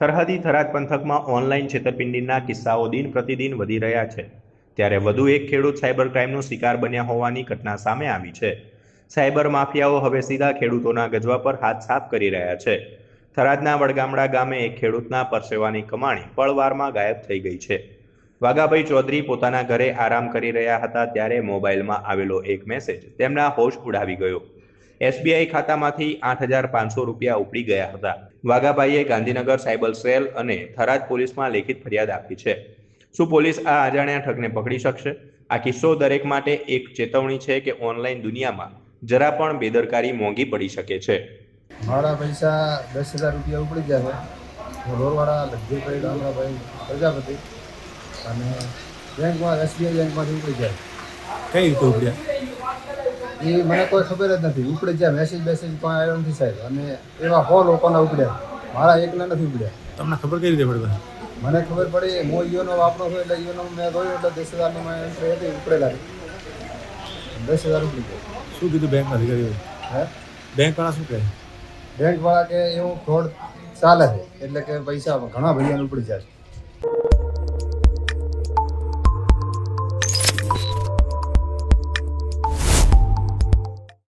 સરહદી થરાદ પંથકમાં ઓનલાઈન છેતરપિંડીના કિસ્સાઓ દિન પ્રતિદિન વધી રહ્યા છે. ત્યારે વધુ એક ખેડૂત સાયબર ક્રાઇમનો શિકાર બન્યા હોવાની ઘટના સામે આવી છે. સાયબર માફિયાઓ હવે સીધા ખેડૂતોના ગજવા પર હાથ સાફ કરી રહ્યા છે. થરાદના વડગામડા ગામે એક ખેડૂતના પરસેવાની કમાણી પળવારમાં ગાયબ થઈ ગઈ છે. વાઘાભાઈ ચૌધરી પોતાના ઘરે આરામ કરી રહ્યા હતા ત્યારે મોબાઈલમાં આવેલો એક મેસેજ તેમના હોશ ઉડાવી ગયો. એસબીઆઈ ખાતામાંથી 8,500 રૂપિયા ઉપડી ગયા હતા. વાઘાભાઈએ ગાંધીનગર સાયબર સેલ અને થરાદ પોલીસમાં લેખિત ફરિયાદ આપી છે. શું પોલીસ આ અજાણ્યા ઠગને પકડી શકશે? આ કિસ્સો દરેક માટે એક ચેતવણી છે કે ઓનલાઈન દુનિયામાં જરા પણ બેદરકારી મોંઘી પડી શકે છે. મારા પૈસા 10,000 રૂપિયા ઉપડી ગયા છે. રોરવાળા લગભગ ગામડાભાઈ પ્રજાપતિ અને બેંકમાં એસબીઆઈ બેંકમાંથી ઉપડી જાય. કઈ રીતે ઉપડ્યા એ મને કોઈ ખબર જ નથી. ઉપડી જાય મેસેજ કોઈ આવ્યો નથી સાહેબ. અને એવા 100 લોકોના ઉપડ્યા, મારા એકલા નથી ઉપડ્યા. તમને ખબર કઈ રીતે પડે? મને ખબર પડી, હું ઈઓનો વાપરો છું એટલે ઈઓનો મેં જોયું એટલે 10,000ની મેં એન્ટ્રી હતી, ઉપડેલા 10,000 ઉપડી ગયા. શું કીધું બેંકના અધિકારીઓ? બેંકવાળા શું કહે? બેંકવાળા કે એવું ફ્રોડ ચાલે છે એટલે કે પૈસા ઘણા ભૈયાને ઉપડી જાય.